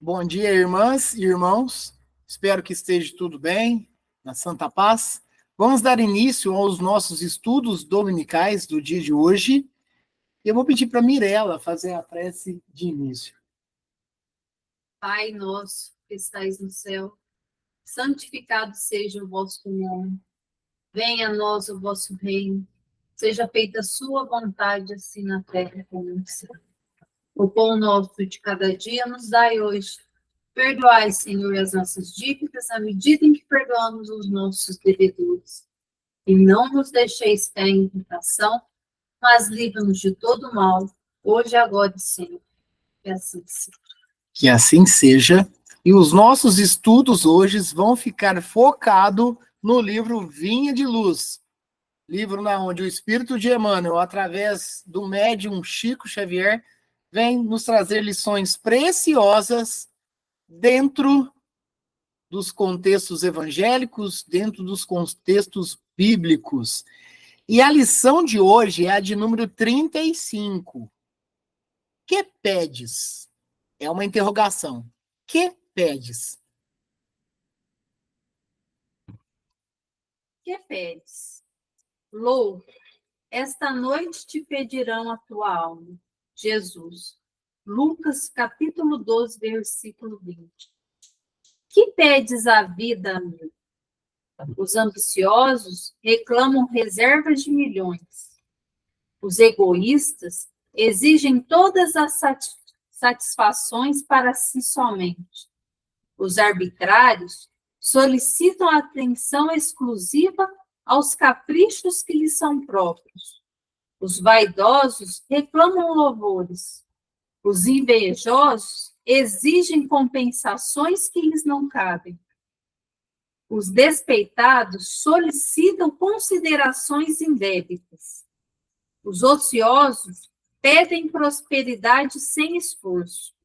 Bom dia, irmãs e irmãos. Espero que esteja tudo bem, na santa paz. Vamos dar início aos nossos estudos dominicais do dia de hoje. Eu vou pedir para a Mirella fazer a prece de início. Pai nosso que estais no céu, santificado seja o vosso nome. Venha a nós o vosso reino. Seja feita a sua vontade, assim na terra como no céu. O pão nosso de cada dia nos dai hoje. Perdoai, Senhor, as nossas dívidas, à medida em que perdoamos os nossos devedores. E não nos deixeis cair em tentação, mas livra-nos de todo mal, hoje, agora e sempre. Que assim seja. Que assim seja. E os nossos estudos hoje vão ficar focados no livro Vinha de Luz. Livro onde o Espírito de Emmanuel, através do médium Chico Xavier, vem nos trazer lições preciosas dentro dos contextos evangélicos, dentro dos contextos bíblicos. E a lição de hoje é a de número 35. Que pedes? É uma interrogação. Que pedes? Que pedes? Louco, esta noite te pedirão a tua alma. Jesus. Lucas, capítulo 12, versículo 20. Que pedes à vida, amigo? Os ambiciosos reclamam reservas de milhões. Os egoístas exigem todas as satisfações para si somente. Os arbitrários solicitam atenção exclusiva aos caprichos que lhes são próprios. Os vaidosos reclamam louvores. Os invejosos exigem compensações que lhes não cabem. Os despeitados solicitam considerações indébitas. Os ociosos pedem prosperidade sem esforço.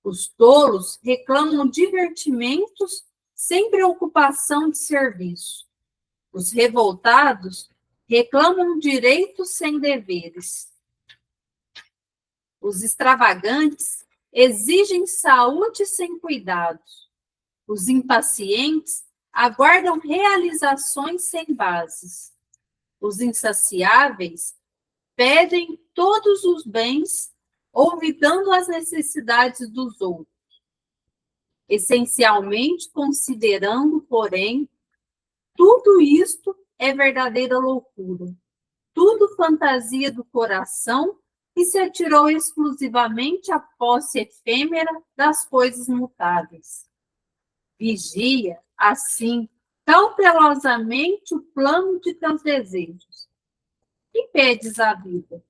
Os tolos reclamam divertimentos sem preocupação de serviço. Os revoltados reclamam direitos sem deveres. Os extravagantes exigem saúde sem cuidados. Os impacientes aguardam realizações sem bases. Os insaciáveis pedem todos os bens, olvidando as necessidades dos outros. Essencialmente considerando, porém, tudo isto é verdadeira loucura, tudo fantasia do coração que se atirou exclusivamente à posse efêmera das coisas mutáveis. Vigia, assim, cautelosamente o plano de teus desejos. E pedes à vida?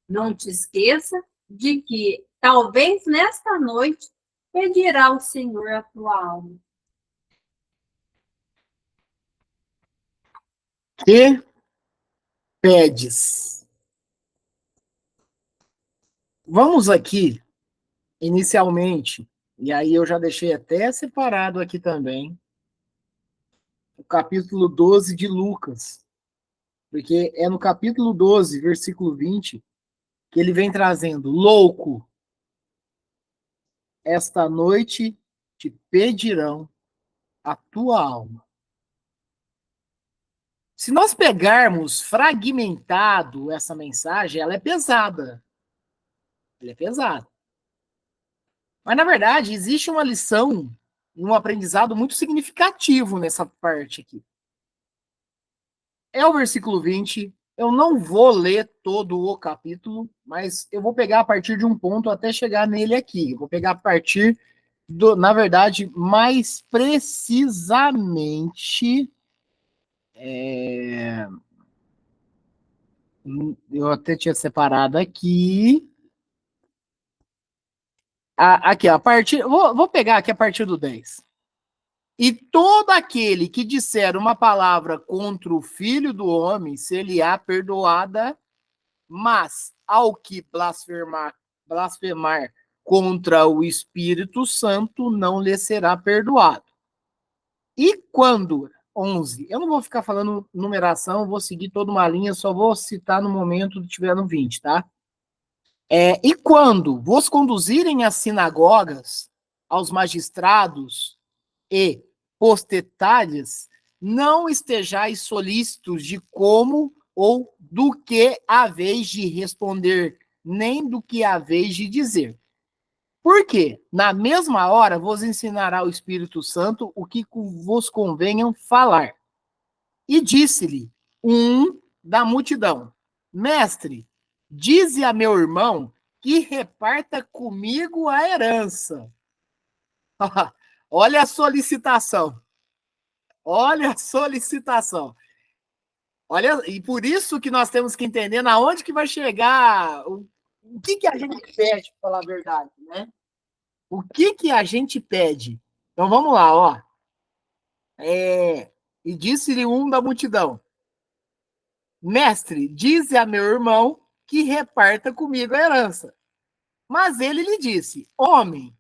Não te esqueça de que, talvez nesta noite, pedirá o Senhor a tua alma. Que pedes? Vamos aqui, inicialmente, e aí eu já deixei até separado aqui também, o capítulo 12 de Lucas, porque é no capítulo 12, versículo 20, que ele vem trazendo: louco, esta noite te pedirão a tua alma. Se nós pegarmos fragmentado essa mensagem, ela é pesada. Ela é pesada. Mas, na verdade, existe uma lição e um aprendizado muito significativo nessa parte aqui. É o versículo 20. Eu não vou ler todo o capítulo, mas eu vou pegar a partir de um ponto até chegar nele aqui. Eu vou pegar a partir na verdade, mais precisamente, eu até tinha separado aqui. Aqui, a partir. Vou pegar aqui a partir do 10. E todo aquele que disser uma palavra contra o Filho do Homem, se-lhe-á perdoada, mas ao que blasfemar contra o Espírito Santo, não lhe será perdoado. E quando, 11, eu não vou ficar falando numeração, vou seguir toda uma linha, só vou citar no momento que estiver no 20, tá? E quando vos conduzirem às sinagogas aos magistrados e potestades, não estejais solícitos de como ou do que haveis de responder, nem do que haveis de dizer. Porque, na mesma hora, vos ensinará o Espírito Santo o que vos convenham falar. E disse-lhe um da multidão: Mestre, dize a meu irmão que reparta comigo a herança. Olha a solicitação. Olha a solicitação. Olha, e por isso que nós temos que entender na onde que vai chegar, o que a gente pede, para falar a verdade, né? O que a gente pede? Então vamos lá, ó. E disse-lhe um da multidão: Mestre, dize a meu irmão que reparta comigo a herança. Mas ele lhe disse: Homem,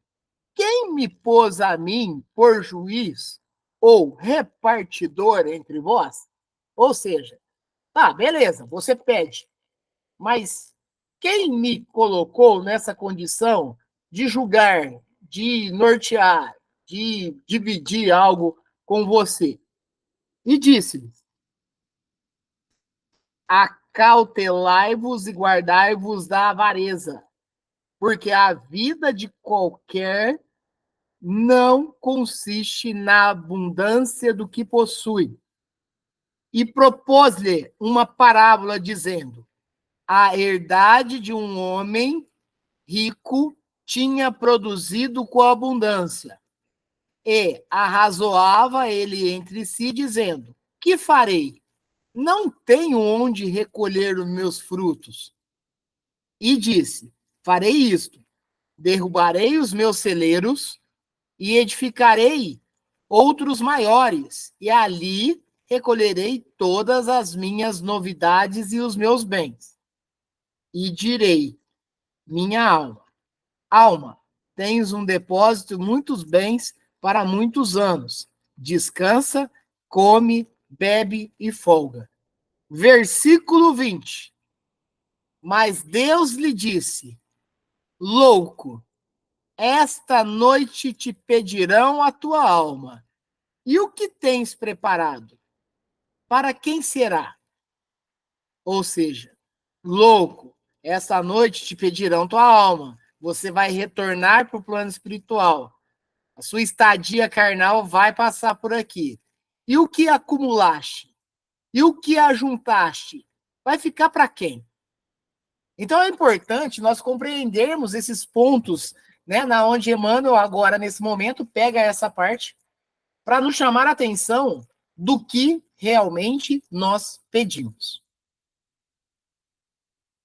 quem me pôs a mim por juiz ou repartidor entre vós? Ou seja, tá, beleza, você pede, mas quem me colocou nessa condição de julgar, de nortear, de dividir algo com você? E disse-lhes: Acautelai-vos e guardai-vos da avareza, porque a vida de qualquer não consiste na abundância do que possui. E propôs-lhe uma parábola, dizendo: a herdade de um homem rico tinha produzido com abundância. E arrazoava ele entre si, dizendo: que farei? Não tenho onde recolher os meus frutos. E disse: farei isto: derrubarei os meus celeiros e edificarei outros maiores, e ali recolherei todas as minhas novidades e os meus bens. E direi: minha alma, alma, tens um depósito, muitos bens para muitos anos. Descansa, come, bebe e folga. Versículo 20. Mas Deus lhe disse: louco, esta noite te pedirão a tua alma. E o que tens preparado? Para quem será? Ou seja, louco, esta noite te pedirão tua alma. Você vai retornar para o plano espiritual. A sua estadia carnal vai passar por aqui. E o que acumulaste? E o que ajuntaste? Vai ficar para quem? Então é importante nós compreendermos esses pontos, né, na onde Emmanuel agora nesse momento pega essa parte para nos chamar a atenção do que realmente nós pedimos.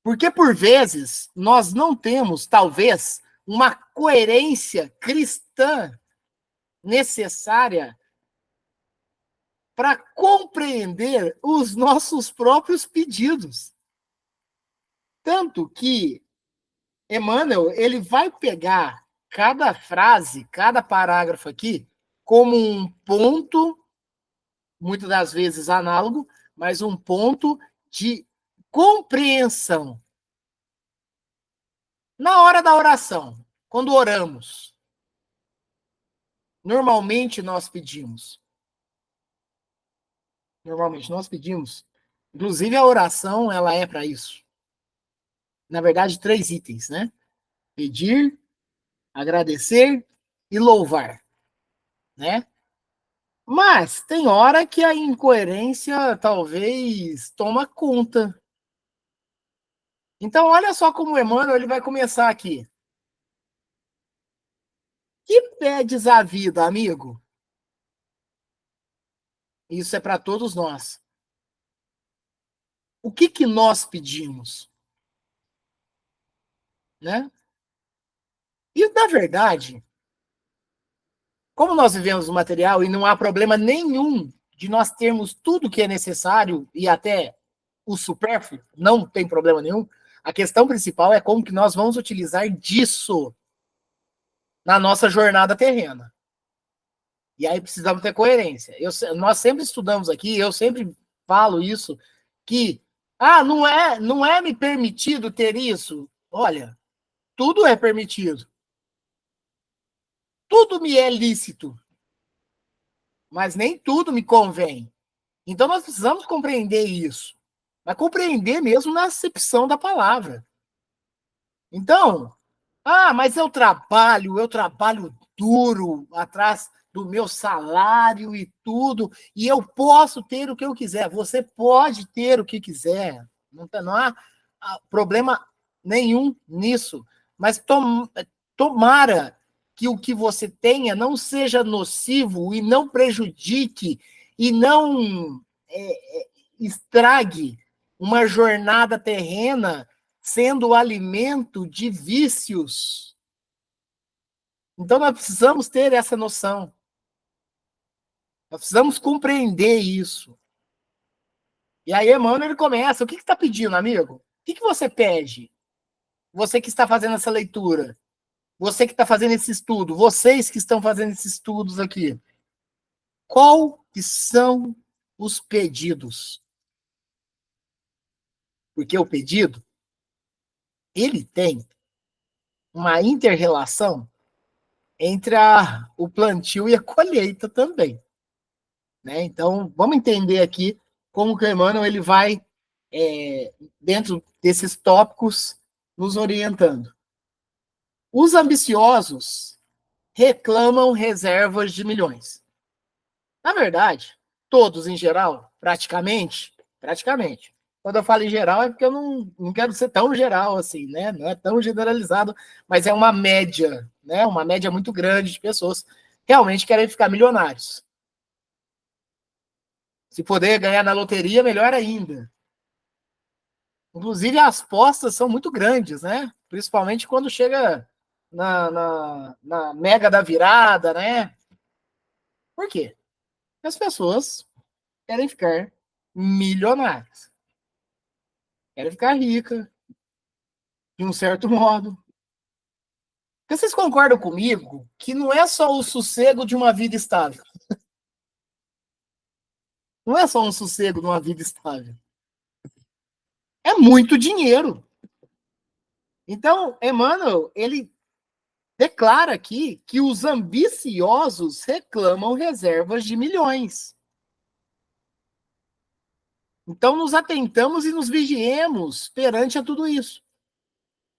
Porque por vezes nós não temos, talvez, uma coerência cristã necessária para compreender os nossos próprios pedidos. Tanto que Emmanuel, ele vai pegar cada frase, cada parágrafo aqui, como um ponto, muitas das vezes análogo, mas um ponto de compreensão. Na hora da oração, quando oramos, normalmente nós pedimos. Inclusive a oração, ela é para isso. Na verdade, 3 itens, né? Pedir, agradecer e louvar, né? Mas tem hora que a incoerência talvez toma conta. Então, olha só como o Emmanuel ele vai começar aqui. Que pedes a vida, amigo? Isso é para todos nós. O que nós pedimos? Né? E, na verdade, como nós vivemos no material e não há problema nenhum de nós termos tudo que é necessário e até o supérfluo, não tem problema nenhum, a questão principal é como que nós vamos utilizar disso na nossa jornada terrena. E aí precisamos ter coerência. Nós sempre estudamos aqui, eu sempre falo isso, que não é me permitido ter isso. Olha, tudo é permitido. tudo me é lícito, mas nem tudo me convém. Então nós precisamos compreender isso, mas compreender mesmo na acepção da palavra. Então, mas eu trabalho duro atrás do meu salário e tudo, e eu posso ter o que eu quiser. Você pode ter o que quiser. Não há problema nenhum nisso. Mas tomara que o que você tenha não seja nocivo e não prejudique e não estrague uma jornada terrena sendo o alimento de vícios. Então, nós precisamos ter essa noção. Nós precisamos compreender isso. E aí, Emmanuel, ele começa. O que você está pedindo, amigo? O que você pede? Você que está fazendo essa leitura. Você que está fazendo esse estudo. Vocês que estão fazendo esses estudos aqui. Qual que são os pedidos? Porque o pedido, ele tem uma inter-relação entre o plantio e a colheita também. Né? Então, vamos entender aqui como que o Emmanuel ele vai, dentro desses tópicos, nos orientando. Os ambiciosos reclamam reservas de milhões. Na verdade, todos em geral, praticamente. Quando eu falo em geral é porque eu não quero ser tão geral assim, né? Não é tão generalizado, mas é uma média, né? Uma média muito grande de pessoas realmente querem ficar milionários. Se puder ganhar na loteria, melhor ainda. Inclusive, as apostas são muito grandes, né? Principalmente quando chega na mega da virada, né? Por quê? As pessoas querem ficar milionárias. Querem ficar ricas, de um certo modo. Porque vocês concordam comigo que não é só o sossego de uma vida estável. Não é só um sossego de uma vida estável. É muito dinheiro. Então, Emmanuel, ele declara aqui que os ambiciosos reclamam reservas de milhões. Então, nos atentamos e nos vigiemos perante a tudo isso.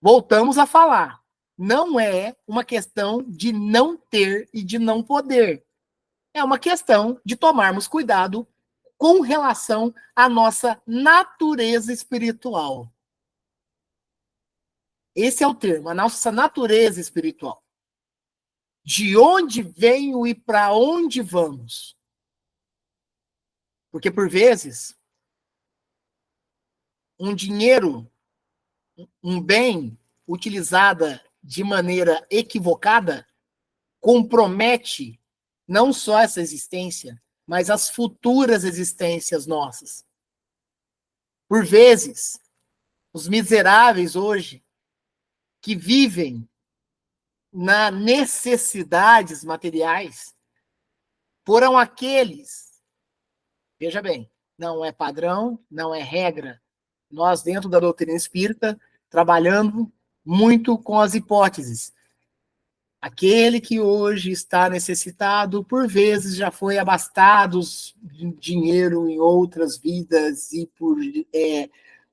Voltamos a falar. Não é uma questão de não ter e de não poder. É uma questão de tomarmos cuidado com relação à nossa natureza espiritual. Esse é o termo, a nossa natureza espiritual. De onde venho e para onde vamos? Porque, por vezes, um dinheiro, um bem utilizada de maneira equivocada, compromete não só essa existência, mas as futuras existências nossas. Por vezes, os miseráveis hoje, que vivem nas necessidades materiais, foram aqueles, veja bem, não é padrão, não é regra. Nós, dentro da doutrina espírita, trabalhando muito com as hipóteses. Aquele que hoje está necessitado, por vezes já foi abastado de dinheiro em outras vidas e por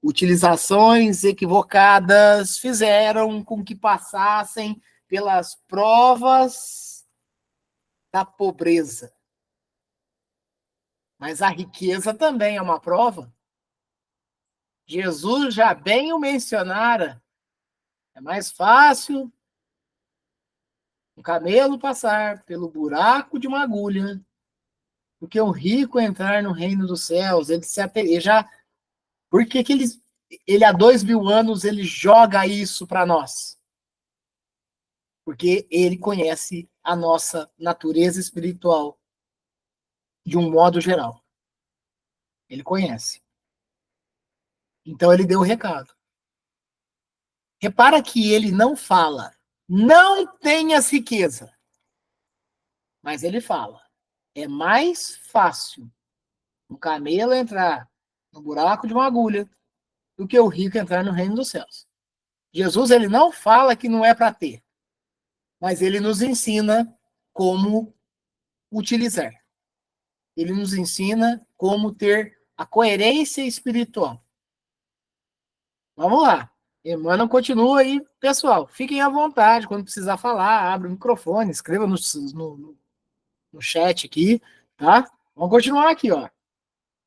utilizações equivocadas fizeram com que passassem pelas provas da pobreza. Mas a riqueza também é uma prova. Jesus já bem o mencionara. É mais fácil um camelo passar pelo buraco de uma agulha do que um rico entrar no reino dos céus. Ele já... Por que ele há 2000 anos ele joga isso para nós? Porque ele conhece a nossa natureza espiritual de um modo geral. Ele conhece. Então ele deu o recado. Repara que ele não fala, não tenhas riqueza. Mas ele fala, é mais fácil um camelo entrar no buraco de uma agulha do que o rico entrar no reino dos céus. Jesus, ele não fala que não é para ter, mas ele nos ensina como utilizar. Ele nos ensina como ter a coerência espiritual. Vamos lá. Emmanuel continua aí, pessoal. Fiquem à vontade quando precisar falar, abre o microfone, escreva no chat aqui, tá? Vamos continuar aqui, ó.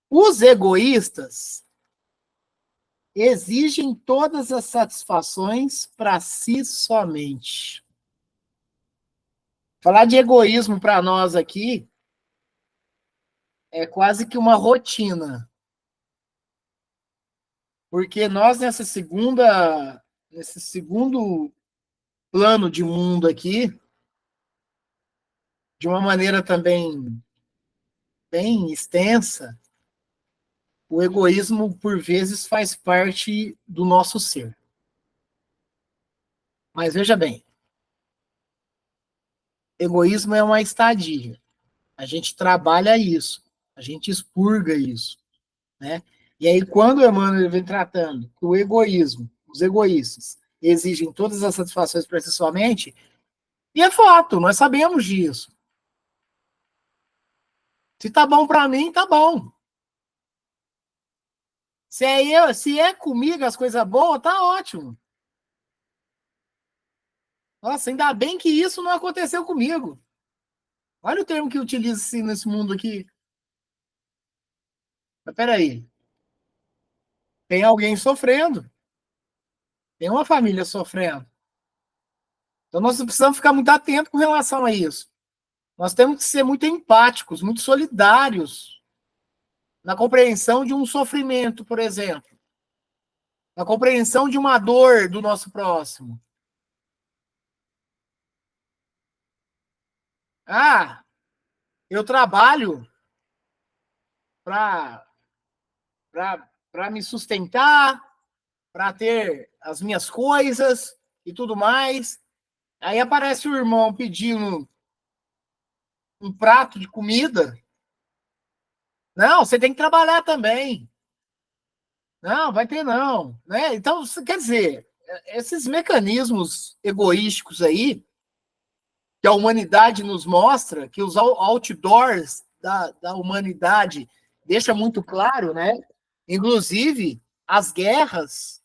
Os egoístas exigem todas as satisfações para si somente. Falar de egoísmo para nós aqui é quase que uma rotina. Porque nós, nesse segundo plano de mundo aqui, de uma maneira também bem extensa, o egoísmo, por vezes, faz parte do nosso ser. Mas veja bem, egoísmo é uma estadia. A gente trabalha isso, a gente expurga isso, né? E aí, quando o Emmanuel vem tratando que o egoísmo, os egoístas, exigem todas as satisfações para si somente, e é fato, nós sabemos disso. Se tá bom para mim, tá bom. Se é comigo as coisas boas, tá ótimo. Nossa, ainda bem que isso não aconteceu comigo. Olha o termo que utiliza-se nesse mundo aqui. Mas peraí, tem alguém sofrendo. Tem uma família sofrendo. Então nós precisamos ficar muito atentos com relação a isso. Nós temos que ser muito empáticos, muito solidários na compreensão de um sofrimento, por exemplo. Na compreensão de uma dor do nosso próximo. Ah, eu trabalho para me sustentar, para ter as minhas coisas e tudo mais. Aí aparece o irmão pedindo um prato de comida. Não, você tem que trabalhar também. Não, vai ter não. Né? Então, quer dizer, esses mecanismos egoísticos aí, que a humanidade nos mostra, que os outdoors da humanidade deixa muito claro, né? Inclusive, as guerras,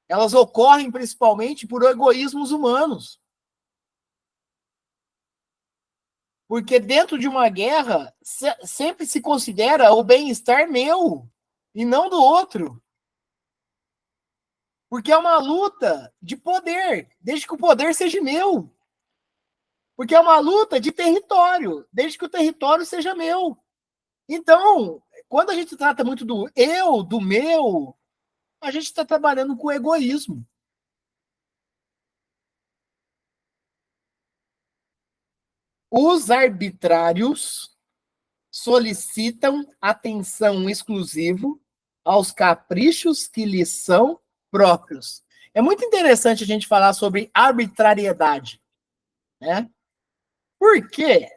elas ocorrem principalmente por egoísmos humanos. Porque dentro de uma guerra, sempre se considera o bem-estar meu e não do outro. Porque é uma luta de poder, desde que o poder seja meu. Porque é uma luta de território, desde que o território seja meu. Então, quando a gente trata muito do eu, do meu, a gente está trabalhando com egoísmo. Os arbitrários solicitam atenção exclusiva aos caprichos que lhes são próprios. É muito interessante a gente falar sobre arbitrariedade, né? Porque,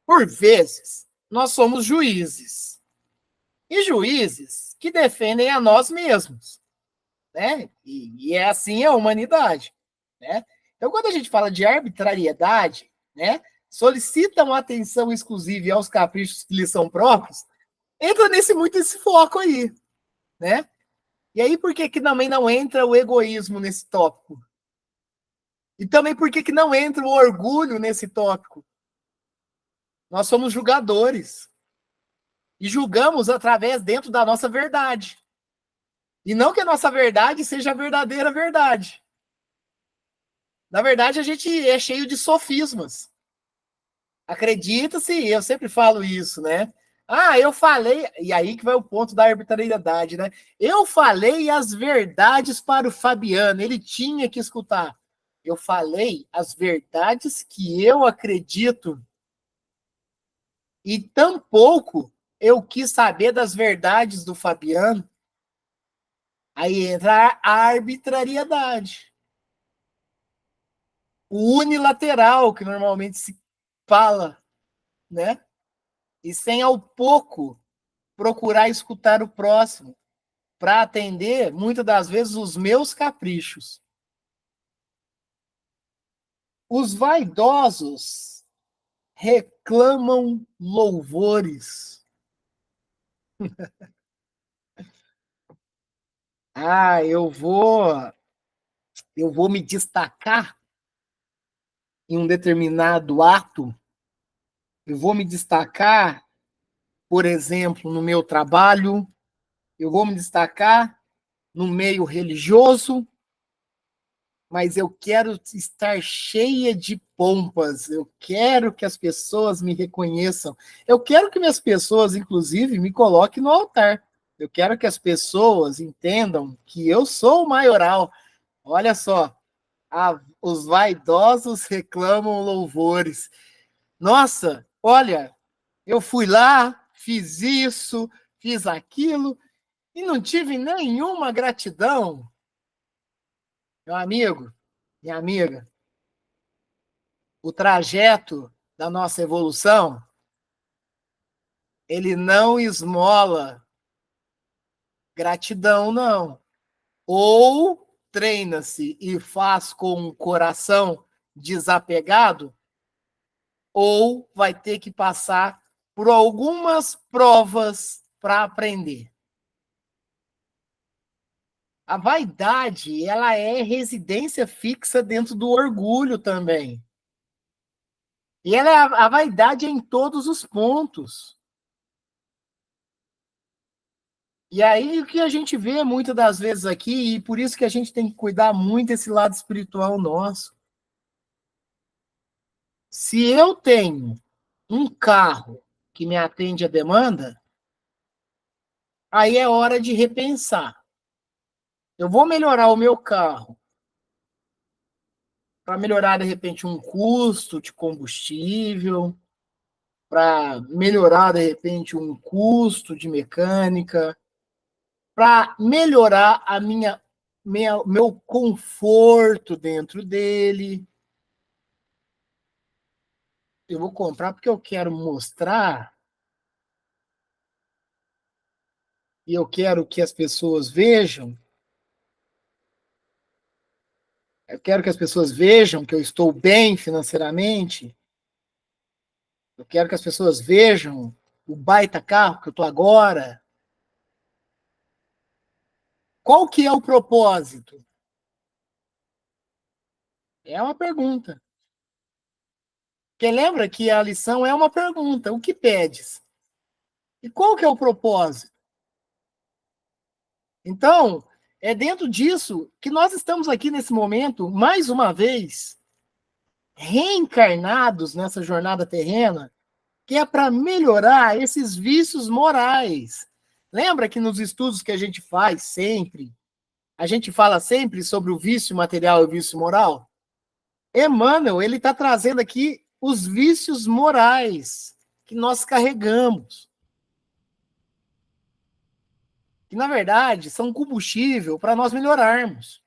por vezes, nós somos juízes. E juízes que defendem a nós mesmos, né? E é assim a humanidade, né? Então, quando a gente fala de arbitrariedade, né? Solicitam atenção exclusiva aos caprichos que lhes são próprios, entra muito esse foco aí, né? E aí, por que também não entra o egoísmo nesse tópico? E também por que não entra o orgulho nesse tópico? Nós somos julgadores. E julgamos através dentro da nossa verdade. E não que a nossa verdade seja a verdadeira verdade. Na verdade, a gente é cheio de sofismas. Acredita-se, eu sempre falo isso, né? Ah, eu falei, e aí que vai o ponto da arbitrariedade, né? Eu falei as verdades para o Fabiano, ele tinha que escutar. Eu falei as verdades que eu acredito e tampouco eu quis saber das verdades do Fabiano. Aí entra a arbitrariedade. O unilateral, que normalmente se fala, né? E sem ao pouco procurar escutar o próximo, para atender, muitas das vezes, os meus caprichos. Os vaidosos reclamam louvores. Ah, eu vou me destacar em um determinado ato, eu vou me destacar, por exemplo, no meu trabalho, eu vou me destacar no meio religioso, mas eu quero estar cheia de pompas, eu quero que as pessoas me reconheçam, eu quero que minhas pessoas, inclusive, me coloquem no altar, eu quero que as pessoas entendam que eu sou o maioral. Olha só, os vaidosos reclamam louvores. Nossa, olha, eu fui lá, fiz isso, fiz aquilo, e não tive nenhuma gratidão. Meu amigo, minha amiga, o trajeto da nossa evolução, ele não esmola gratidão, não. Ou treina-se e faz com o coração desapegado, ou vai ter que passar por algumas provas para aprender. A vaidade, ela é residência fixa dentro do orgulho também. E a vaidade é em todos os pontos. E aí o que a gente vê muitas das vezes aqui, e por isso que a gente tem que cuidar muito desse lado espiritual nosso. Se eu tenho um carro que me atende a demanda, aí é hora de repensar. Eu vou melhorar o meu carro para melhorar, de repente, um custo de combustível, para melhorar, de repente, um custo de mecânica, para melhorar meu conforto dentro dele. Eu vou comprar porque eu quero mostrar e eu quero que as pessoas vejam. Eu quero que as pessoas vejam que eu estou bem financeiramente. Eu quero que as pessoas vejam o baita carro que eu estou agora. Qual que é o propósito? É uma pergunta. Porque lembra que a lição é uma pergunta. O que pedes? E qual que é o propósito? Então, é dentro disso que nós estamos aqui nesse momento, mais uma vez, reencarnados nessa jornada terrena, que é para melhorar esses vícios morais. Lembra que nos estudos que a gente faz sempre, a gente fala sempre sobre o vício material e o vício moral? Emmanuel, ele está trazendo aqui os vícios morais que nós carregamos. Que, na verdade, são combustível para nós melhorarmos.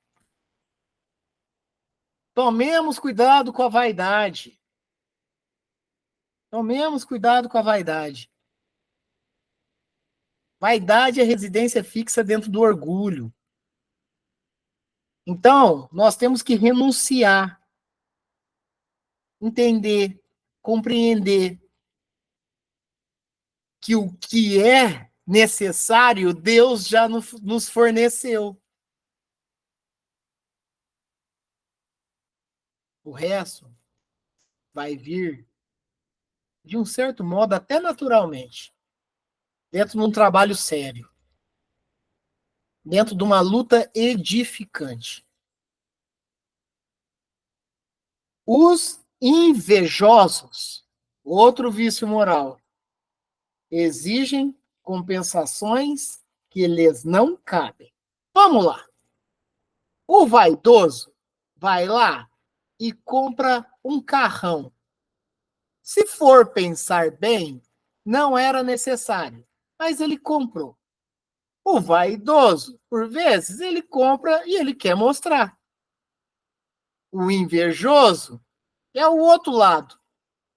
Tomemos cuidado com a vaidade. Tomemos cuidado com a vaidade. Vaidade é residência fixa dentro do orgulho. Então, nós temos que renunciar, entender, compreender que o que é necessário, Deus já nos forneceu. O resto vai vir, de um certo modo, até naturalmente, dentro de um trabalho sério, dentro de uma luta edificante. Os invejosos, outro vício moral, exigem compensações que lhes não cabem. Vamos lá. O vaidoso vai lá e compra um carrão. Se for pensar bem, não era necessário, mas ele comprou. O vaidoso, por vezes, ele compra e ele quer mostrar. O invejoso é o outro lado.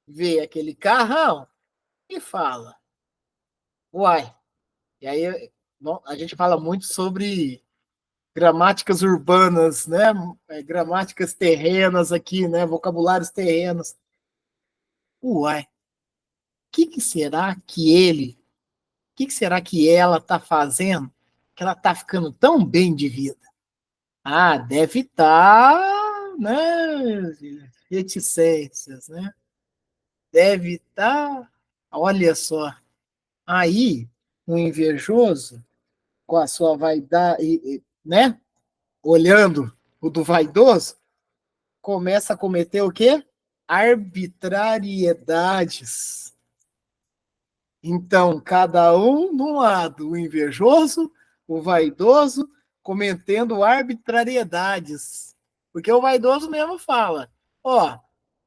Vê aquele carrão e fala: uai. E aí, bom, a gente fala muito sobre gramáticas urbanas, né? Gramáticas terrenas aqui, né? Vocabulários terrenos. Uai, que será que ele, que será que ela está fazendo que ela está ficando tão bem de vida? Ah, deve estar, né, reticências, né? Deve estar, olha só, aí o invejoso, com a sua vaidade, né, olhando o do vaidoso, começa a cometer o quê? Arbitrariedades. Então, cada um de um lado, o invejoso, o vaidoso, cometendo arbitrariedades. Porque o vaidoso mesmo fala: ó,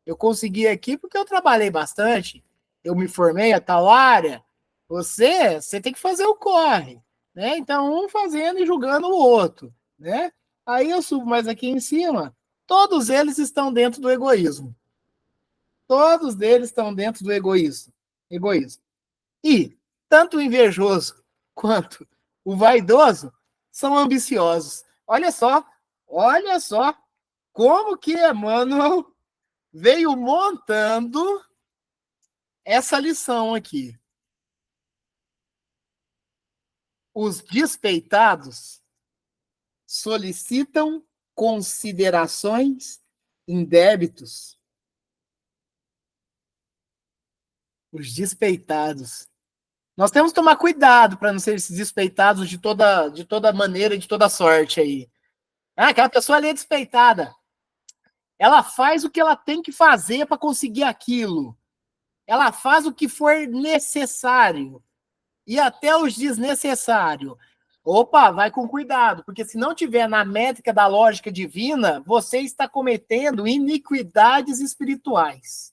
eu consegui aqui porque eu trabalhei bastante, eu me formei a tal área, você tem que fazer o corre, né? Então, um fazendo e julgando o outro, né? Aí eu subo mais aqui em cima, todos eles estão dentro do egoísmo. Todos eles estão dentro do egoísmo. Egoísmo. E tanto o invejoso quanto o vaidoso são ambiciosos. Olha só como que Emmanuel veio montando essa lição aqui. Os despeitados solicitam considerações em débitos. Os despeitados. Nós temos que tomar cuidado para não ser esses despeitados de toda maneira e de toda sorte aí. Ah, aquela pessoa ali é despeitada. Ela faz o que ela tem que fazer para conseguir aquilo. Ela faz o que for necessário. E até os desnecessários. Opa, vai com cuidado, porque se não tiver na métrica da lógica divina, você está cometendo iniquidades espirituais.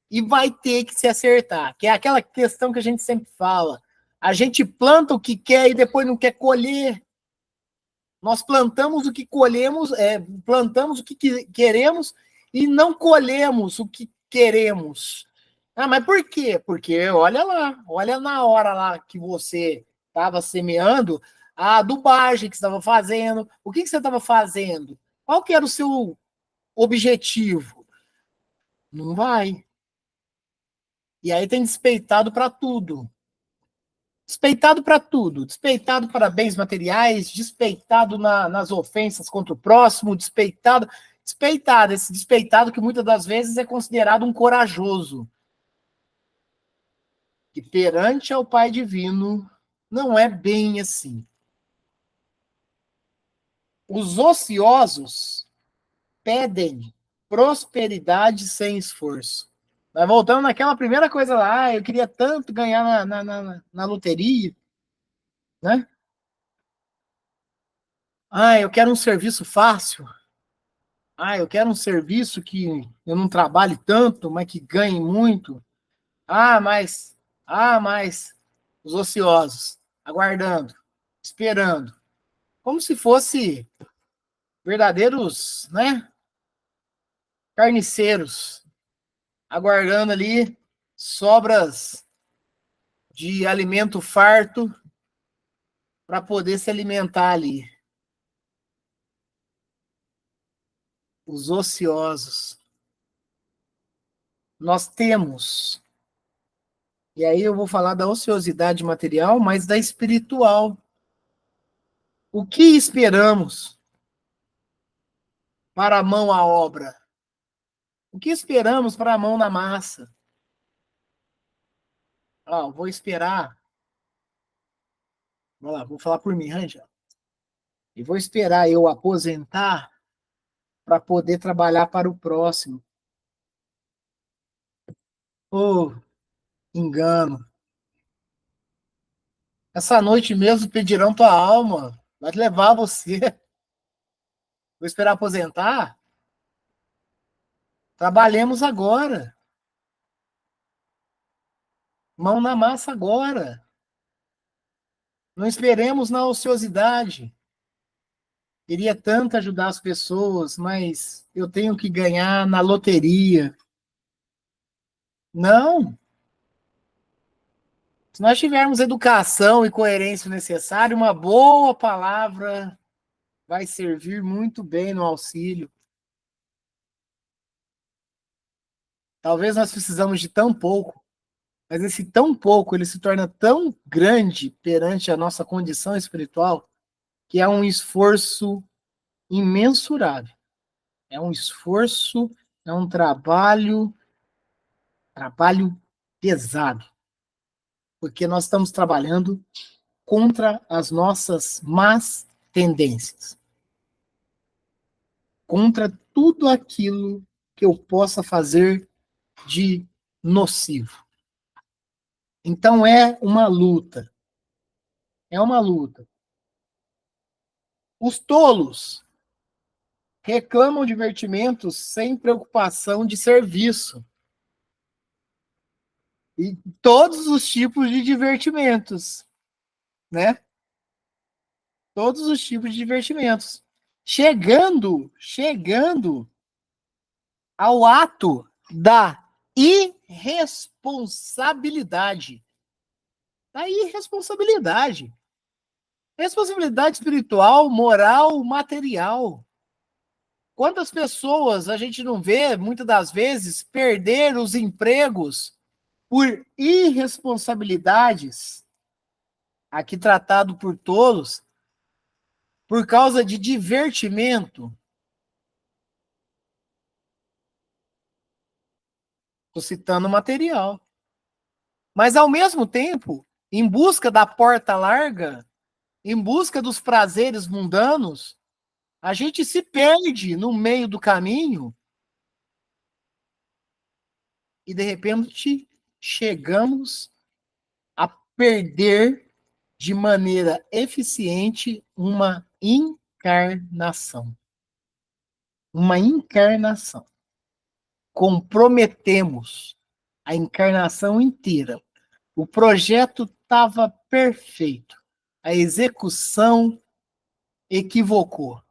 E vai ter que se acertar, que é aquela questão que a gente sempre fala. A gente planta o que quer e depois não quer colher. Nós plantamos o que colhemos, plantamos o que queremos e não colhemos o que queremos. Ah, mas por quê? Porque olha lá, olha na hora lá que você estava semeando, a adubagem que você estava fazendo, o que você estava fazendo? Qual que era o seu objetivo? Não vai. E aí tem despeitado para tudo. Despeitado para tudo, despeitado para bens materiais, despeitado nas ofensas contra o próximo, despeitado, esse despeitado que muitas das vezes é considerado um corajoso, que perante ao Pai Divino não é bem assim. Os ociosos pedem prosperidade sem esforço. Mas voltando naquela primeira coisa lá, eu queria tanto ganhar na loteria, né? Ah, eu quero um serviço fácil. Ah, eu quero um serviço que eu não trabalhe tanto, mas que ganhe muito. Ah, mas os ociosos, aguardando, esperando, como se fosse verdadeiros, né, carniceiros, aguardando ali sobras de alimento farto para poder se alimentar ali. Os ociosos. Nós temos, e aí eu vou falar da ociosidade material, mas da espiritual. O que esperamos para a mão à obra? O que esperamos para a mão na massa? Ah, vou esperar. Vamos lá, vou falar por mim, Ranja. E vou esperar eu aposentar para poder trabalhar para o próximo. Oh, engano. Essa noite mesmo pedirão tua alma. Vai levar você. Vou esperar aposentar. Trabalhemos agora. Mão na massa agora. Não esperemos na ociosidade. Queria tanto ajudar as pessoas, mas eu tenho que ganhar na loteria. Não. Se nós tivermos educação e coerência necessária, uma boa palavra vai servir muito bem no auxílio. Talvez nós precisamos de tão pouco, mas esse tão pouco ele se torna tão grande perante a nossa condição espiritual que é um esforço imensurável. É um esforço, é um trabalho pesado, porque nós estamos trabalhando contra as nossas más tendências, contra tudo aquilo que eu possa fazer de nocivo. Então é uma luta. É uma luta. Os tolos reclamam divertimentos sem preocupação de serviço. E todos os tipos de divertimentos, né? Todos os tipos de divertimentos. Chegando ao ato da irresponsabilidade. Da irresponsabilidade. Responsabilidade espiritual, moral, material. Quantas pessoas a gente não vê, muitas das vezes, perder os empregos por irresponsabilidades, aqui tratado por tolos, por causa de divertimento. Estou citando material. Mas, ao mesmo tempo, em busca da porta larga, em busca dos prazeres mundanos, a gente se perde no meio do caminho e, de repente, chegamos a perder de maneira eficiente uma encarnação. Uma encarnação. Comprometemos a encarnação inteira. O projeto estava perfeito. A execução equivocou.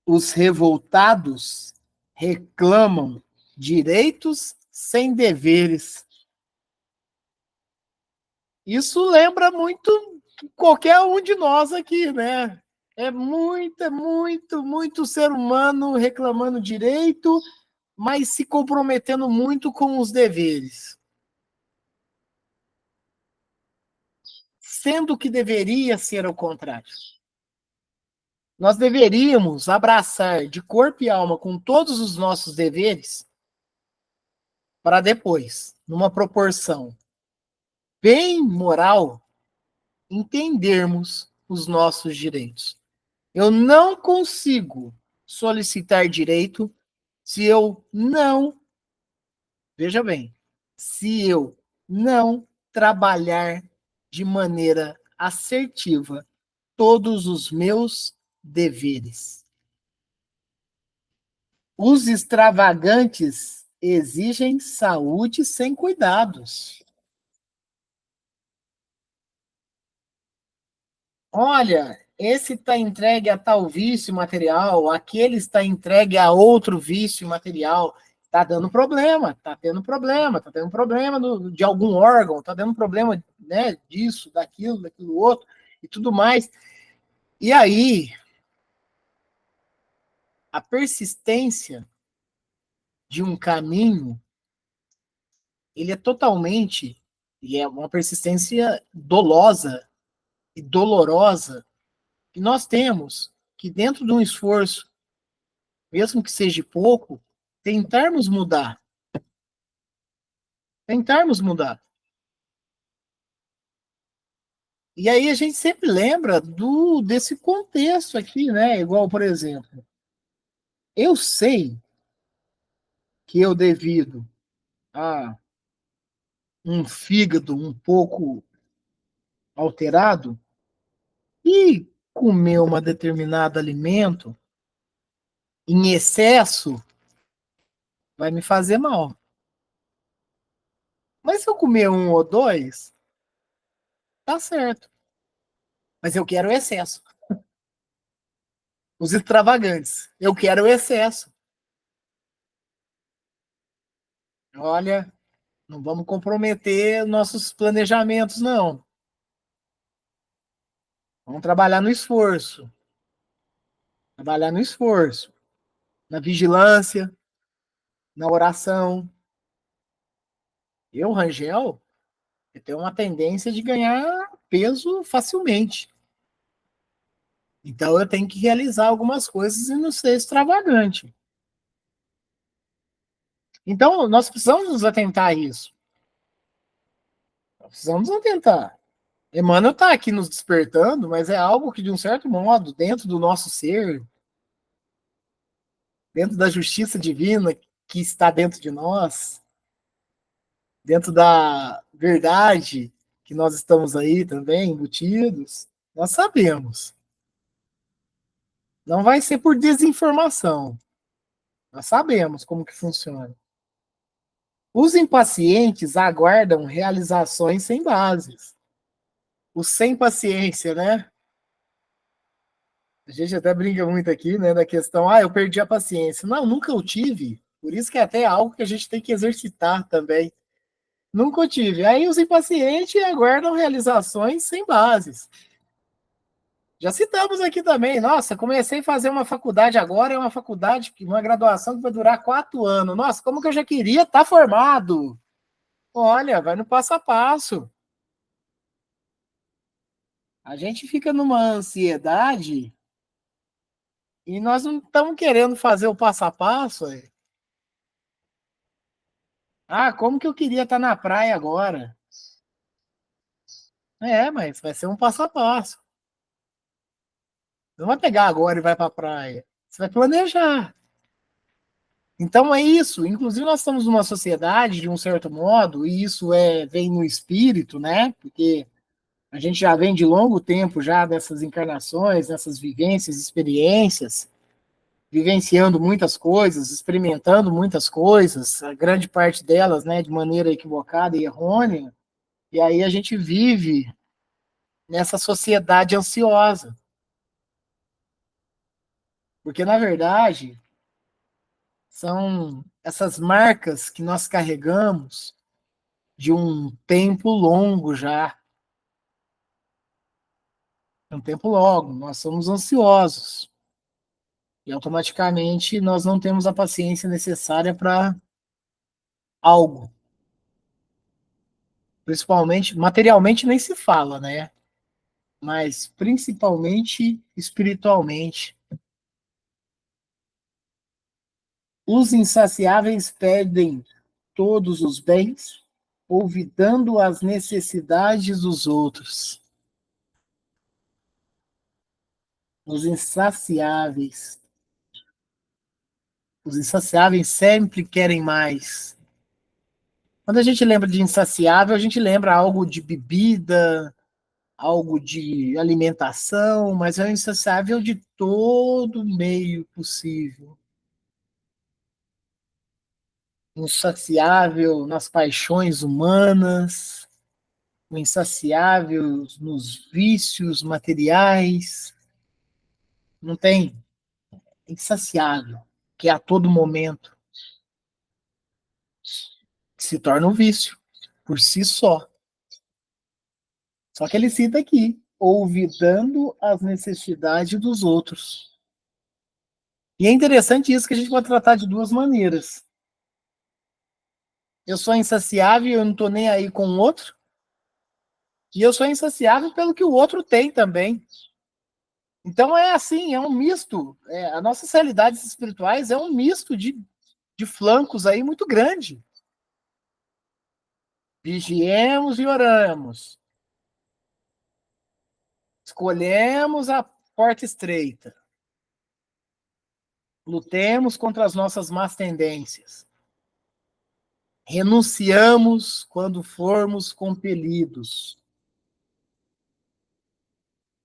Os revoltados reclamam direitos sem deveres. Isso lembra muito qualquer um de nós aqui, né? É muito ser humano reclamando direito, mas se comprometendo muito com os deveres. Sendo que deveria ser ao contrário. Nós deveríamos abraçar de corpo e alma com todos os nossos deveres para depois, numa proporção bem moral, entendermos os nossos direitos. Eu não consigo solicitar direito se eu não, veja bem, se eu não trabalhar de maneira assertiva todos os meus deveres. Os extravagantes exigem saúde sem cuidados. Olha, esse está entregue a tal vício material, aquele está entregue a outro vício material. Está dando problema, está tendo problema, está tendo problema de algum órgão, está dando problema, né, disso, daquilo outro e tudo mais. E aí, a persistência de um caminho, ele é uma persistência dolosa e dolorosa, que nós temos que, dentro de um esforço, mesmo que seja pouco, tentarmos mudar. Tentarmos mudar. E aí a gente sempre lembra desse contexto aqui, né? Igual, por exemplo, eu sei que eu, devido a um fígado um pouco alterado, e comer um determinado alimento em excesso vai me fazer mal. Mas se eu comer um ou dois, tá certo. Mas eu quero o excesso. Os extravagantes. Eu quero o excesso. Olha, não vamos comprometer nossos planejamentos, não. Vamos trabalhar no esforço. Trabalhar no esforço. na vigilância, na oração. Eu, Rangel, eu tenho uma tendência de ganhar peso facilmente. Então eu tenho que realizar algumas coisas e não ser extravagante. Então nós precisamos nos atentar a isso. Nós precisamos nos atentar. Emmanuel está aqui nos despertando, mas é algo que, de um certo modo, dentro do nosso ser, dentro da justiça divina que está dentro de nós, dentro da verdade que nós estamos aí também embutidos, nós sabemos. Não vai ser por desinformação. Nós sabemos como que funciona. Os impacientes aguardam realizações sem bases. Os sem paciência, né? A gente até brinca muito aqui, né, da questão, eu perdi a paciência. Não, nunca eu tive. Por isso que é até algo que a gente tem que exercitar também. Nunca eu tive. Aí os impacientes aguardam realizações sem bases. Já citamos aqui também. Nossa, comecei a fazer uma faculdade agora, é uma faculdade, uma graduação que vai durar 4 anos. Nossa, como que eu já queria estar formado? Olha, vai no passo a passo. A gente fica numa ansiedade e nós não estamos querendo fazer o passo a passo. Como que eu queria estar na praia agora? Mas vai ser um passo a passo. Não vai pegar agora e vai para a praia. Você vai planejar. Então é isso. Inclusive, nós estamos numa sociedade, de um certo modo, e isso vem no espírito, né? Porque a gente já vem de longo tempo já dessas encarnações, dessas vivências, experiências, vivenciando muitas coisas, experimentando muitas coisas, a grande parte delas, né, de maneira equivocada e errônea. E aí a gente vive nessa sociedade ansiosa. Porque, na verdade, são essas marcas que nós carregamos de um tempo longo já. Um tempo longo, nós somos ansiosos. E automaticamente nós não temos a paciência necessária para algo. Principalmente, materialmente nem se fala, né? Mas principalmente espiritualmente. Os insaciáveis pedem todos os bens, olvidando as necessidades dos outros. Os insaciáveis. Os insaciáveis sempre querem mais. Quando a gente lembra de insaciável, a gente lembra algo de bebida, algo de alimentação, mas é o insaciável de todo meio possível. Insaciável nas paixões humanas, insaciável nos vícios materiais. Não tem insaciável, que é a todo momento, se torna um vício por si só. Só que ele cita aqui, olvidando as necessidades dos outros. E é interessante isso, que a gente pode tratar de duas maneiras. Eu sou insaciável e eu não estou nem aí com o outro. E eu sou insaciável pelo que o outro tem também. Então é assim, é um misto. As nossas realidades espirituais é um misto de flancos aí muito grande. Vigiemos e oramos. Escolhemos a porta estreita. Lutemos contra as nossas más tendências. Renunciamos quando formos compelidos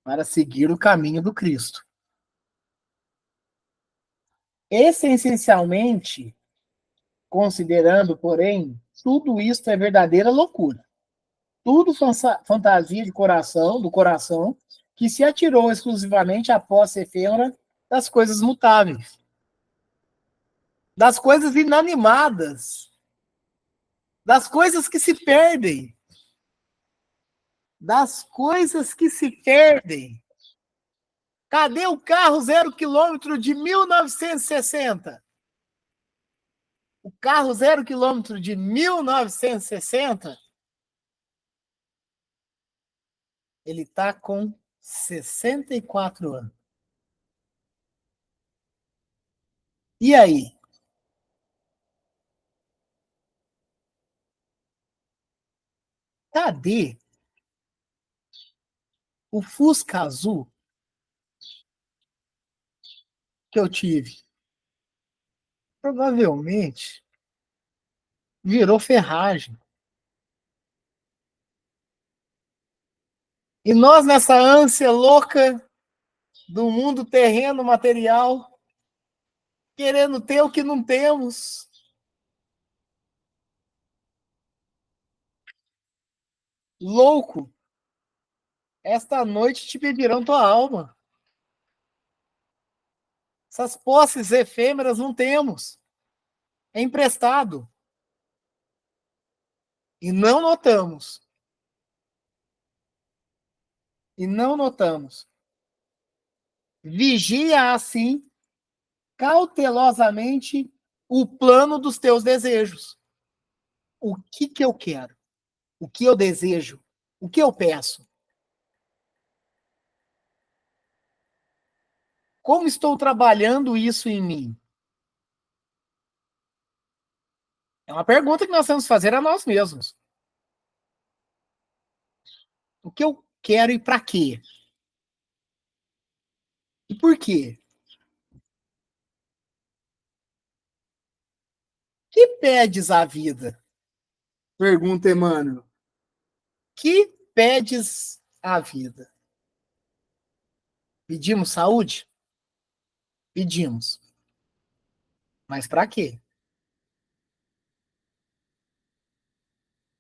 para seguir o caminho do Cristo. Essencialmente, considerando, porém, tudo isto é verdadeira loucura. Tudo fantasia do coração, que se atirou exclusivamente à posse efêmera das coisas mutáveis, das coisas inanimadas, das coisas que se perdem, das coisas que se perdem. Cadê o carro 0 km de 1960? O carro 0 km de 1960, ele está com 64 anos. E aí? Cadê o Fusca azul que eu tive? Provavelmente virou ferragem. E nós, nessa ânsia louca do mundo terreno material, querendo ter o que não temos. Louco, esta noite te pedirão tua alma. Essas posses efêmeras não temos. É emprestado. E não notamos. E não notamos. Vigia assim, cautelosamente, o plano dos teus desejos. O que eu quero? O que eu desejo? O que eu peço? Como estou trabalhando isso em mim? É uma pergunta que nós temos que fazer a nós mesmos. O que eu quero e para quê? E por quê? Que pedes à vida? Pergunta Emmanuel. Que pedes à vida? Pedimos saúde? Pedimos. Mas para quê?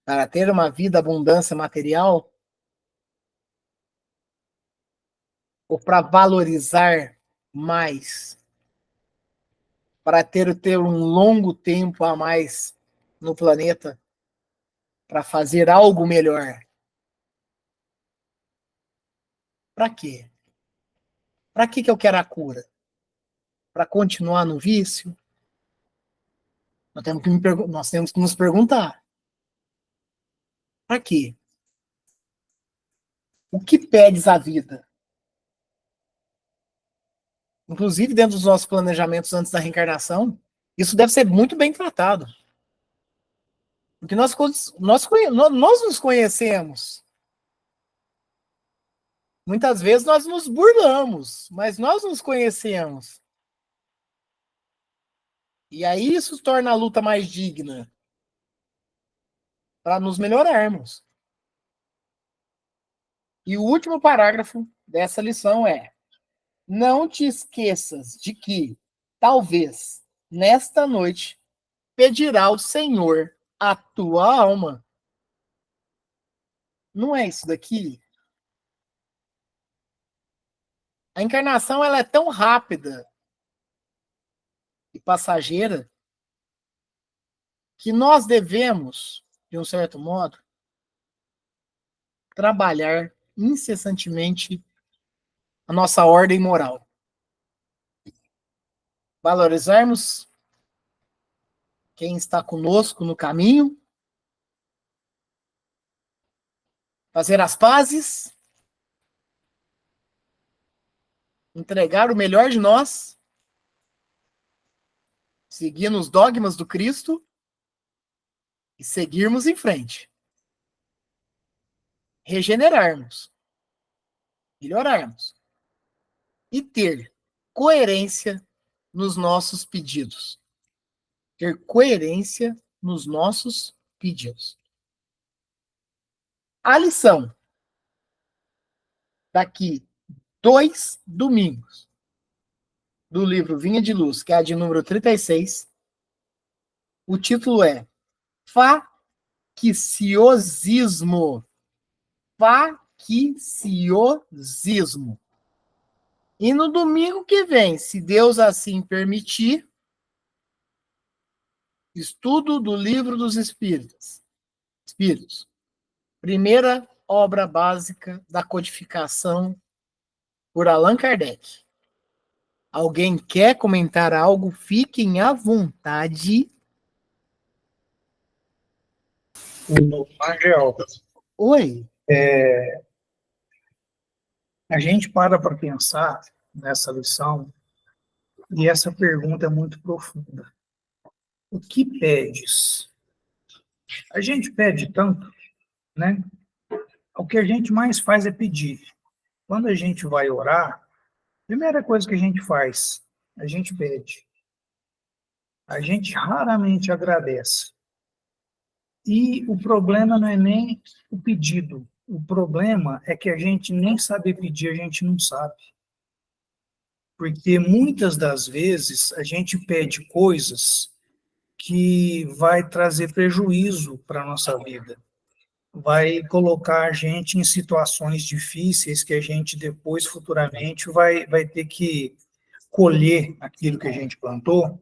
Para ter uma vida abundância material? Ou para valorizar mais? Para ter um longo tempo a mais no planeta? Para fazer algo melhor? Para quê? Para que eu quero a cura? Para continuar no vício? Nós temos que nos perguntar. Para quê? O que pedes à vida? Inclusive, dentro dos nossos planejamentos antes da reencarnação, isso deve ser muito bem tratado. Porque nós nos conhecemos. Muitas vezes nós nos burlamos, mas nós nos conhecemos. E aí isso torna a luta mais digna para nos melhorarmos. E o último parágrafo dessa lição é: não te esqueças de que, talvez, nesta noite, pedirá ao Senhor a tua alma. Não é isso daqui? A encarnação ela é tão rápida e passageira que nós devemos, de um certo modo, trabalhar incessantemente a nossa ordem moral. Valorizarmos quem está conosco no caminho, fazer as pazes, entregar o melhor de nós, seguindo os dogmas do Cristo e seguirmos em frente. Regenerarmos, melhorarmos e ter coerência nos nossos pedidos. Ter coerência nos nossos pedidos. A lição daqui 2 domingos do livro Vinha de Luz, que é a de número 36, o título é Facciosismo. Facciosismo. E no domingo que vem, se Deus assim permitir, estudo do Livro dos Espíritos. Primeira obra básica da codificação por Allan Kardec. Alguém quer comentar algo? Fiquem à vontade. Angel, Oi. a gente para pensar nessa lição e essa pergunta é muito profunda. O que pedes? A gente pede tanto, né? O que a gente mais faz é pedir. Quando a gente vai orar, a primeira coisa que a gente faz, a gente pede. A gente raramente agradece. E o problema não é nem o pedido. O problema é que a gente nem saber pedir, a gente não sabe. Porque muitas das vezes a gente pede coisas que vai trazer prejuízo para a nossa vida. Vai colocar a gente em situações difíceis que a gente depois, futuramente, vai ter que colher aquilo que a gente plantou.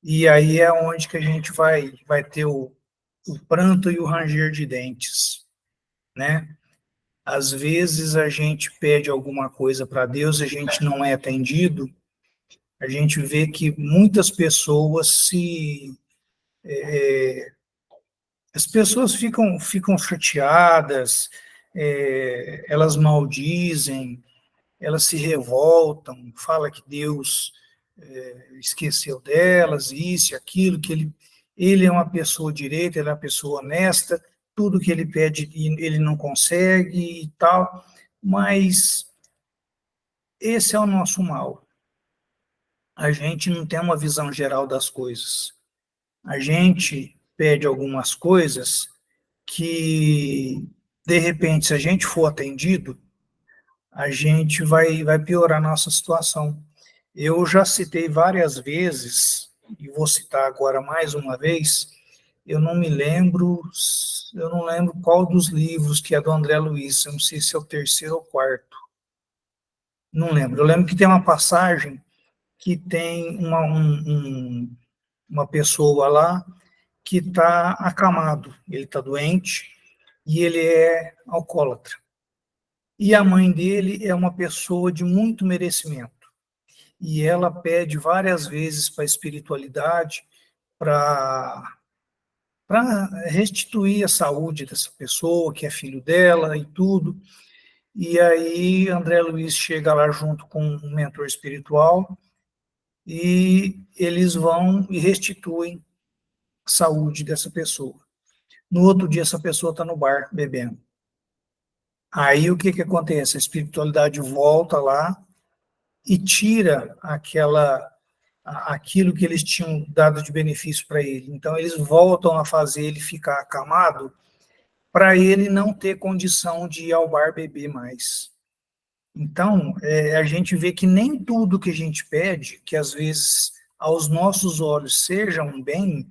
E aí é onde que a gente vai ter o pranto e o ranger de dentes, né? Às vezes a gente pede alguma coisa para Deus, a gente não é atendido, a gente vê que muitas pessoas as pessoas ficam chateadas, elas maldizem, elas se revoltam, fala que Deus esqueceu delas, isso e aquilo, que ele é uma pessoa direita, ele é uma pessoa honesta, tudo que ele pede ele não consegue e tal, mas esse é o nosso mal. A gente não tem uma visão geral das coisas. A gente pede algumas coisas que, de repente, se a gente for atendido, a gente vai piorar a nossa situação. Eu já citei várias vezes, e vou citar agora mais uma vez, eu não lembro qual dos livros que é do André Luiz, eu não sei se é o terceiro ou quarto, não lembro. Eu lembro que tem uma passagem que tem uma pessoa lá que está acamado, ele está doente e ele é alcoólatra. E a mãe dele é uma pessoa de muito merecimento. E ela pede várias vezes para a espiritualidade para restituir a saúde dessa pessoa, que é filho dela e tudo. E aí André Luiz chega lá junto com um mentor espiritual e eles vão e restituem a saúde dessa pessoa. No outro dia, essa pessoa está no bar bebendo. Aí o que acontece? A espiritualidade volta lá e tira aquilo que eles tinham dado de benefício para ele. Então, eles voltam a fazer ele ficar acamado para ele não ter condição de ir ao bar beber mais. Então, a gente vê que nem tudo que a gente pede, que às vezes aos nossos olhos seja um bem,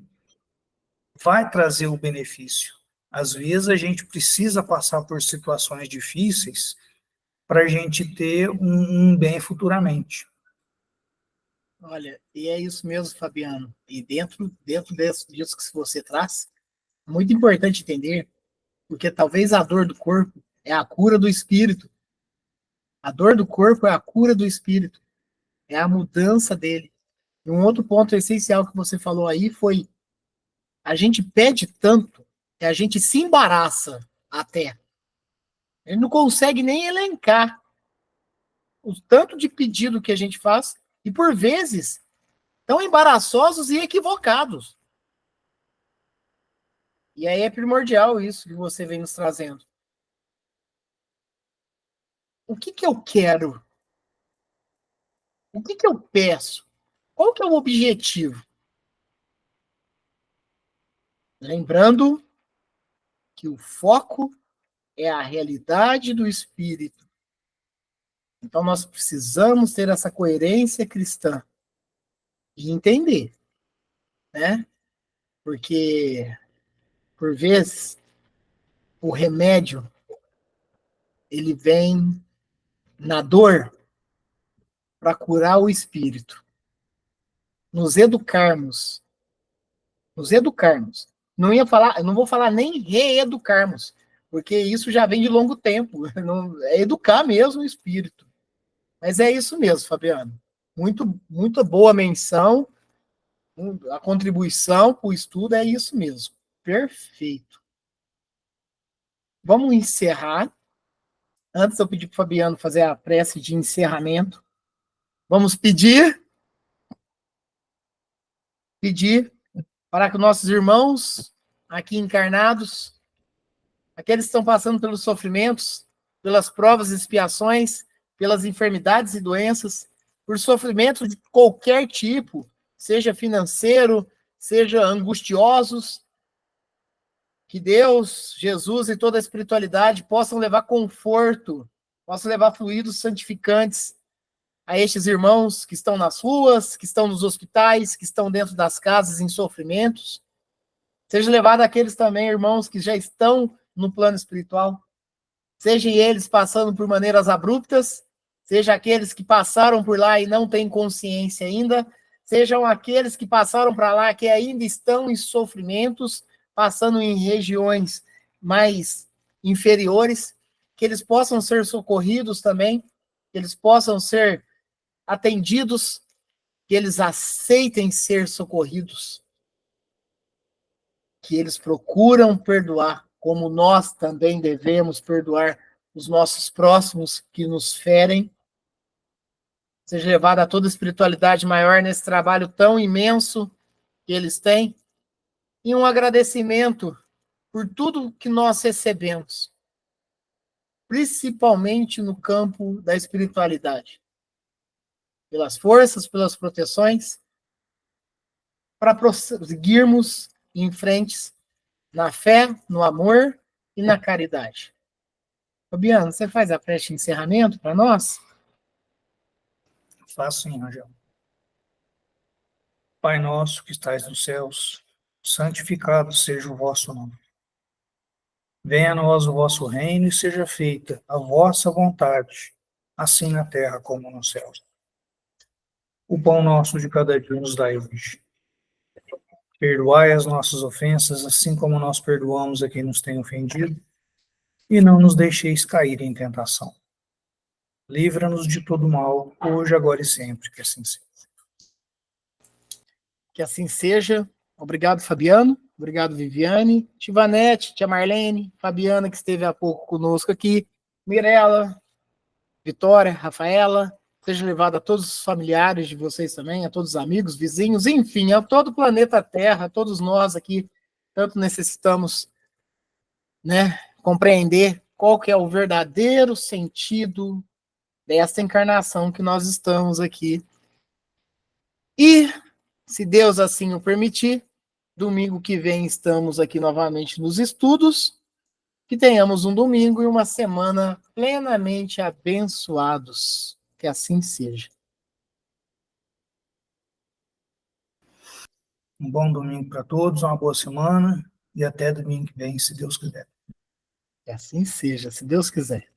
vai trazer o benefício. Às vezes a gente precisa passar por situações difíceis para a gente ter um bem futuramente. Olha, e é isso mesmo, Fabiano. E dentro disso que você traz, é muito importante entender, porque talvez a dor do corpo é a cura do espírito. A dor do corpo é a cura do espírito, é a mudança dele. E um outro ponto essencial que você falou aí foi: a gente pede tanto que a gente se embaraça até. Ele não consegue nem elencar o tanto de pedido que a gente faz, e por vezes tão embaraçosos e equivocados. E aí é primordial isso que você vem nos trazendo. O que eu quero? O que eu peço? Qual que é o objetivo? Lembrando que o foco é a realidade do espírito. Então nós precisamos ter essa coerência cristã e entender, né? Porque por vezes o remédio ele vem na dor para curar o espírito. Nos educarmos. Nos educarmos. Não vou falar nem reeducarmos, porque isso já vem de longo tempo. É educar mesmo o espírito. Mas é isso mesmo, Fabiano. Muito boa menção. A contribuição para o estudo é isso mesmo. Perfeito. Vamos encerrar. Antes eu pedir para o Fabiano fazer a prece de encerramento. Vamos pedir para que nossos irmãos aqui encarnados, aqueles que estão passando pelos sofrimentos, pelas provas e expiações, pelas enfermidades e doenças, por sofrimentos de qualquer tipo, seja financeiro, seja angustiosos, que Deus, Jesus e toda a espiritualidade possam levar conforto, possam levar fluidos santificantes a estes irmãos que estão nas ruas, que estão nos hospitais, que estão dentro das casas em sofrimentos. Seja levado àqueles também, irmãos, que já estão no plano espiritual. Sejam eles passando por maneiras abruptas, seja aqueles que passaram por lá e não têm consciência ainda, sejam aqueles que passaram para lá que ainda estão em sofrimentos, passando em regiões mais inferiores, que eles possam ser socorridos também, que eles possam ser atendidos, que eles aceitem ser socorridos, que eles procuram perdoar, como nós também devemos perdoar os nossos próximos que nos ferem. Seja levada a toda a espiritualidade maior nesse trabalho tão imenso que eles têm, e um agradecimento por tudo que nós recebemos, principalmente no campo da espiritualidade, pelas forças, pelas proteções, para prosseguirmos em frente na fé, no amor e na caridade. Fabiano, você faz a prece de encerramento para nós? Faço sim, Rangel. Pai nosso que estais nos céus, santificado seja o vosso nome. Venha a nós o vosso reino e seja feita a vossa vontade, assim na terra como nos céus. O pão nosso de cada dia nos dai hoje. Perdoai as nossas ofensas, assim como nós perdoamos a quem nos tem ofendido, e não nos deixeis cair em tentação. Livra-nos de todo mal, hoje, agora e sempre, que assim seja. Que assim seja. Obrigado, Fabiano. Obrigado, Viviane. Tivanete, tia Marlene, Fabiana, que esteve há pouco conosco aqui, Mirela, Vitória, Rafaela. Seja levado a todos os familiares de vocês também, a todos os amigos, vizinhos, enfim, a todo o planeta Terra, a todos nós aqui, tanto necessitamos, né, compreender qual que é o verdadeiro sentido dessa encarnação que nós estamos aqui. E, se Deus assim o permitir, domingo que vem estamos aqui novamente nos estudos. Que tenhamos um domingo e uma semana plenamente abençoados. Que assim seja. Um bom domingo para todos, uma boa semana e até domingo que vem, se Deus quiser. Que assim seja, se Deus quiser.